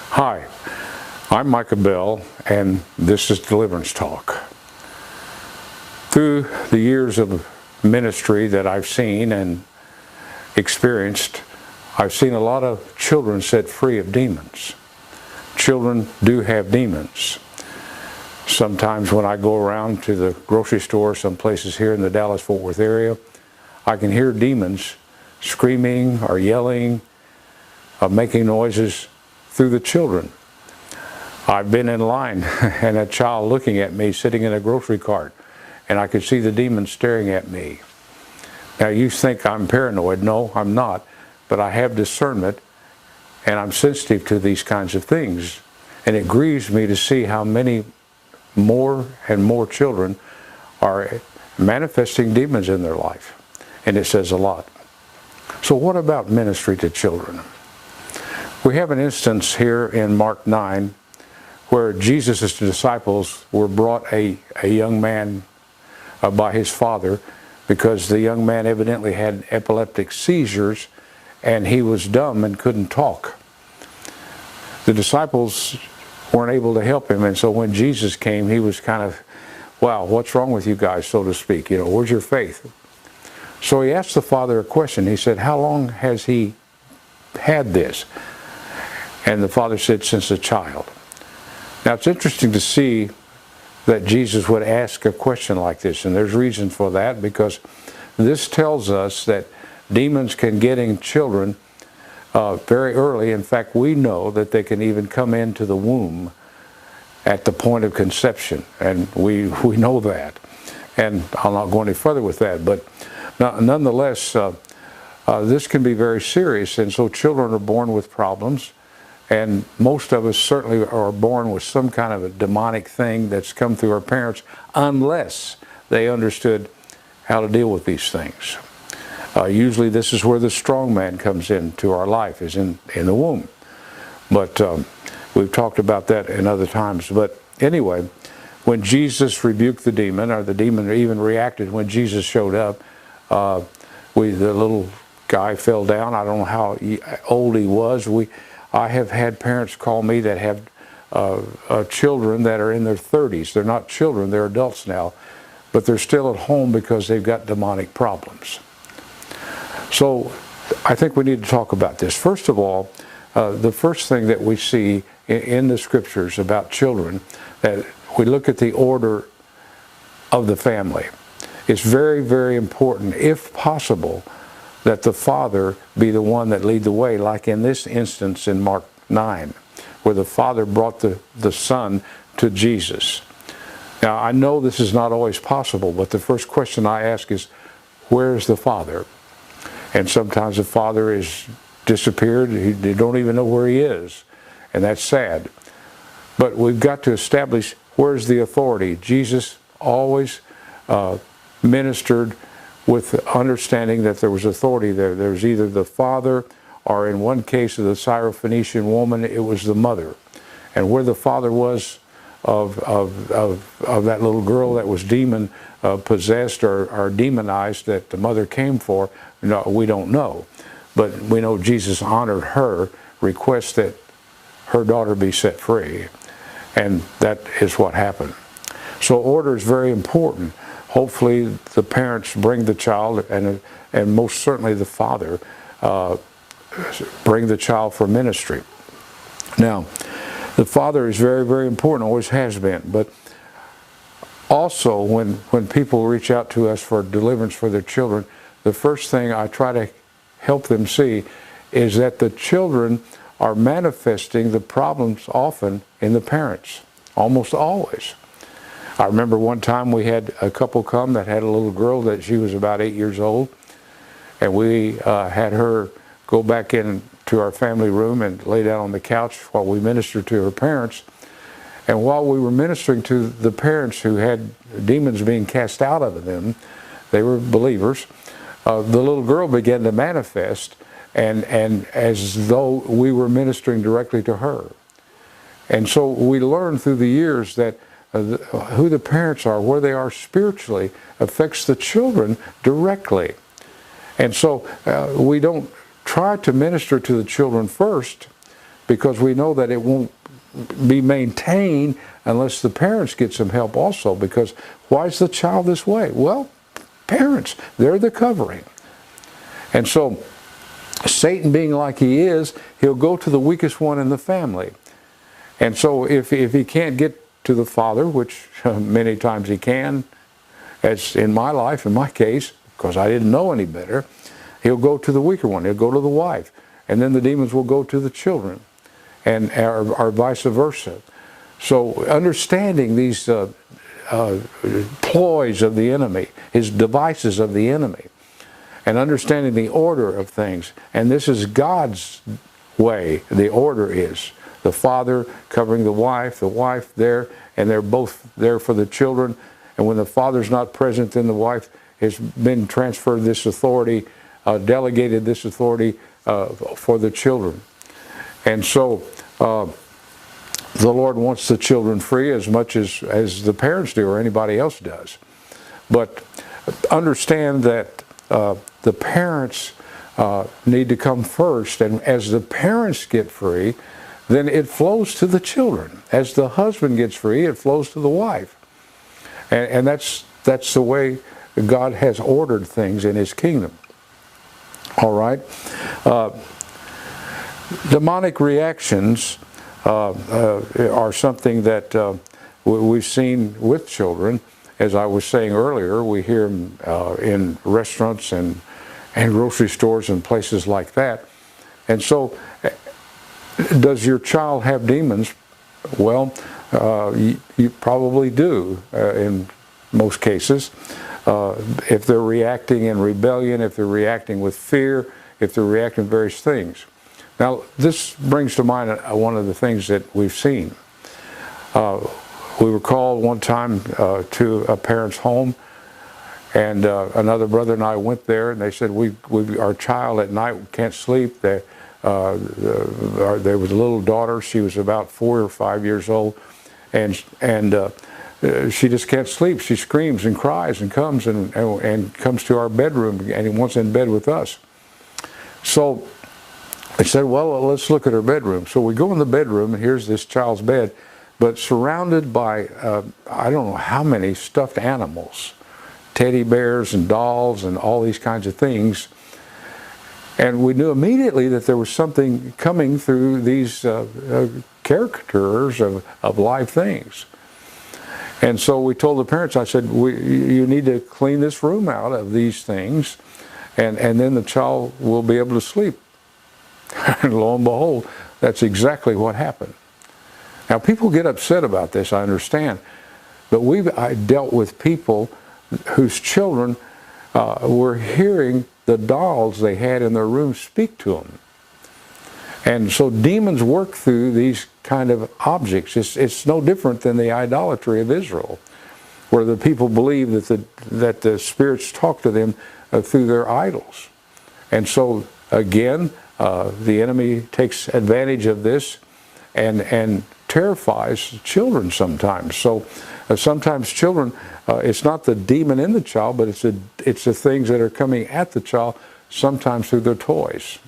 Hi, I'm Micah and this is Deliverance Talk. Through the years of ministry that I've seen and experienced, I've seen a lot of children set free of demons. Children do have demons. Sometimes when I go around to the grocery store, some places here in the Dallas-Fort Worth area, I can hear demons screaming or yelling, making noises through the children. I've been in line and a child looking at me sitting in a grocery cart, and I could see the demon staring at me. Now you think I'm paranoid. No, I'm not, but I have discernment and I'm sensitive to these kinds of things. And it grieves me to see how many more and more children are manifesting demons in their life. And it says a lot. So what about ministry to children? We have an instance here in Mark 9 where Jesus' disciples were brought a young man by his father because the young man evidently had epileptic seizures and he was dumb and couldn't talk. The disciples weren't able to help him, and so when Jesus came, he was kind of, wow, what's wrong with you guys, so to speak? You know, where's your faith? So he asked the father a question. He said, how long has he had this? And the father said, since a child. Now it's interesting to see that Jesus would ask a question like this, and there's reason for that, because this tells us that demons can get in children very early. In fact, we know that they can even come into the womb at the point of conception, and we know that. And I'll not go any further with that, but nonetheless, this can be very serious, and so children are born with problems. And most of us certainly are born with some kind of a demonic thing that's come through our parents, unless they understood how to deal with these things. Usually this is where the strong man comes into our life, is in the womb. But we've talked about that in other times. But anyway, when Jesus rebuked the demon, or the demon even reacted when Jesus showed up, the little guy fell down. I don't know how old he was. I have had parents call me that have children that are in their 30s. They're not children, they're adults now, but they're still at home because they've got demonic problems. So I think we need to talk about this. First of all, the first thing that we see in the scriptures about children, that we look at the order of the family. It's very, very important, if possible, that the father be the one that lead the way, like in this instance in Mark 9, where the father brought the son to Jesus. Now, I know this is not always possible, but the first question I ask is, where's the father? And sometimes the father is disappeared. They don't even know where he is, and that's sad. But we've got to establish, where's the authority? Jesus always ministered with understanding that there was authority there. There was either the father, or in one case of the Syrophoenician woman, it was the mother. And where the father was of that little girl that was demon possessed or demonized that the mother came for, no, we don't know. But we know Jesus honored her request that her daughter be set free. And that is what happened. So order is very important. Hopefully the parents bring the child, and most certainly the father bring the child for ministry. Now, the father is very, very important, always has been. But also when people reach out to us for deliverance for their children, the first thing I try to help them see is that the children are manifesting the problems often in the parents, almost always. I remember one time we had a couple come that had a little girl that she was about 8 years old, and we had her go back into our family room and lay down on the couch while we ministered to her parents. And while we were ministering to the parents who had demons being cast out of them, they were believers, the little girl began to manifest, and as though we were ministering directly to her. And so we learned through the years that who the parents are, where they are spiritually, affects the children directly. And so we don't try to minister to the children first, because we know that it won't be maintained unless the parents get some help also. Because why is the child this way? Well, parents, they're the covering. And so Satan, being like he is, he'll go to the weakest one in the family. And so if he can't get to the father, which many times he can, as in my life, in my case, because I didn't know any better, he'll go to the weaker one. He'll go to the wife. And then the demons will go to the children, and or vice versa. So understanding these ploys of the enemy, his devices of the enemy, and understanding the order of things. And this is God's way. The order is the father covering the wife there, and they're both there for the children. And when the father's not present, then the wife has been transferred this authority, delegated this authority for the children. And so the Lord wants the children free as much as the parents do or anybody else does. But understand that the parents need to come first, and as the parents get free, then it flows to the children. As the husband gets free, it flows to the wife. And that's the way God has ordered things in His kingdom. All right? Demonic reactions are something that we've seen with children. As I was saying earlier, we hear them in restaurants and grocery stores and places like that. And so, does your child have demons? Well, you probably do in most cases. If they're reacting in rebellion, if they're reacting with fear, if they're reacting to various things. Now, this brings to mind one of the things that we've seen. We were called one time to a parent's home, and another brother and I went there, and they said, our child at night can't sleep. There was a little daughter. She was about 4 or 5 years old, and she just can't sleep. She screams and cries and comes and comes to our bedroom and wants in bed with us. So I said, well, let's look at her bedroom. So we go in the bedroom, and here's this child's bed, but surrounded by I don't know how many stuffed animals, teddy bears and dolls and all these kinds of things. And we knew immediately that there was something coming through these caricatures of live things. And so we told the parents, I said, you need to clean this room out of these things, and then the child will be able to sleep. And lo and behold, that's exactly what happened. Now, people get upset about this, I understand. But I dealt with people whose children were hearing the dolls they had in their room speak to them. And so demons work through these kind of objects. It's no different than the idolatry of Israel, where the people believe that the spirits talk to them through their idols. And so, again, the enemy takes advantage of this and terrifies children sometimes. So sometimes children, it's not the demon in the child, but it's the things that are coming at the child, sometimes through their toys.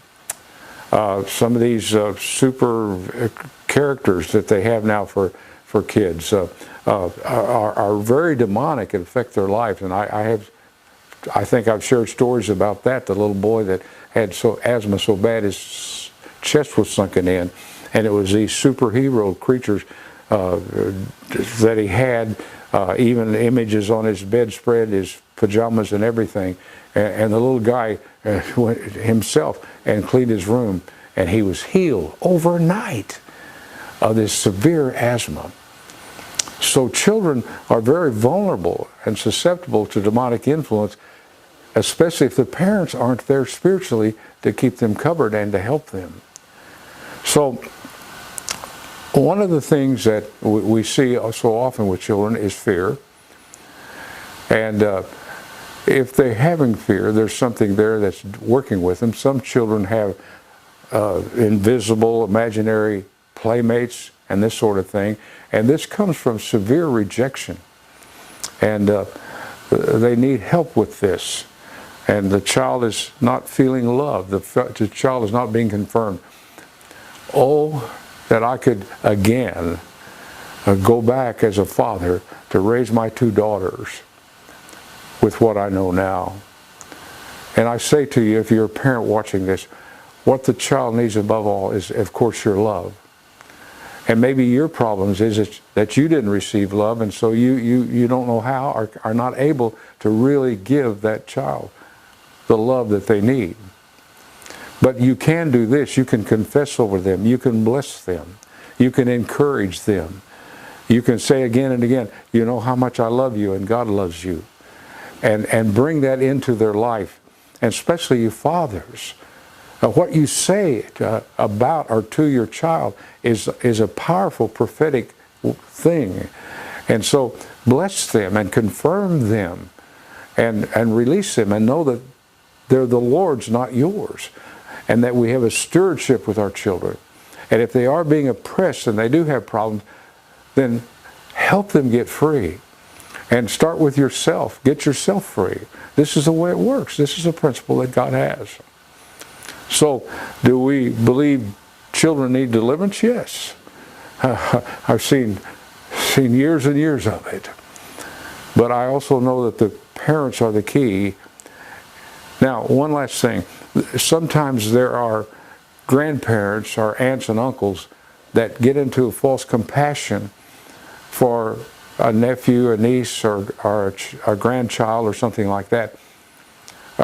Some of these super characters that they have now for kids are very demonic and affect their lives. And I think I've shared stories about that. The little boy that had asthma so bad his chest was sunken in, and it was these superhero creatures that he had, even images on his bedspread, his pajamas and everything. And the little guy went himself and cleaned his room, and he was healed overnight of this severe asthma. So children are very vulnerable and susceptible to demonic influence, especially if the parents aren't there spiritually to keep them covered and to help them. So one of the things that we see so often with children is fear. And if they're having fear, there's something there that's working with them. Some children have invisible, imaginary playmates and this sort of thing. And this comes from severe rejection. And they need help with this. And the child is not feeling love. The child is not being confirmed. Oh, that I could again go back as a father to raise my 2 daughters with what I know now. And I say to you, if you're a parent watching this, what the child needs above all is, of course, your love. And maybe your problems is that you didn't receive love, and so you don't know how, or are not able to really give that child the love that they need. But you can do this. You can confess over them. You can bless them. You can encourage them. You can say again and again, you know how much I love you and God loves you. And bring that into their life. And especially you fathers. What you say about or to your child is a powerful prophetic thing. And so bless them and confirm them and release them and know that they're the Lord's, not yours. And that we have a stewardship with our children. And if they are being oppressed and they do have problems, then help them get free. And start with yourself. Get yourself free. This is the way it works. This is a principle that God has. So, do we believe children need deliverance? Yes. I've seen years and years of it. But I also know that the parents are the key. Now, one last thing. Sometimes there are grandparents or aunts and uncles that get into a false compassion for a nephew, a niece, or a grandchild or something like that.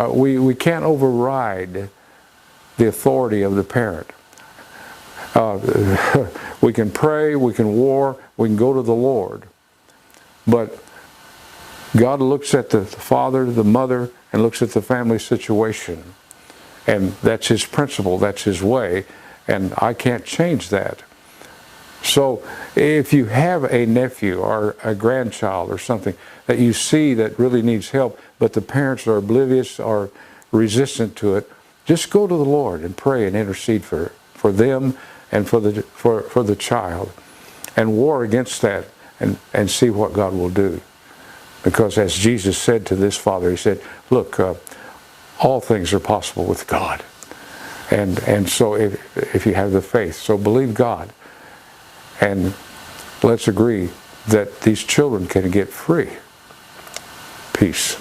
We can't override the authority of the parent. We can pray, we can war, we can go to the Lord. But God looks at the father, the mother, and looks at the family situation. And that's His principle, that's His way, and I can't change that. So if you have a nephew or a grandchild or something that you see that really needs help, but the parents are oblivious or resistant to it, just go to the Lord and pray and intercede for them and for the child, and war against that and see what God will do. Because as Jesus said to this father, He said, look, all things are possible with God. And so if you have the faith, so believe God. And let's agree that these children can get free. Peace.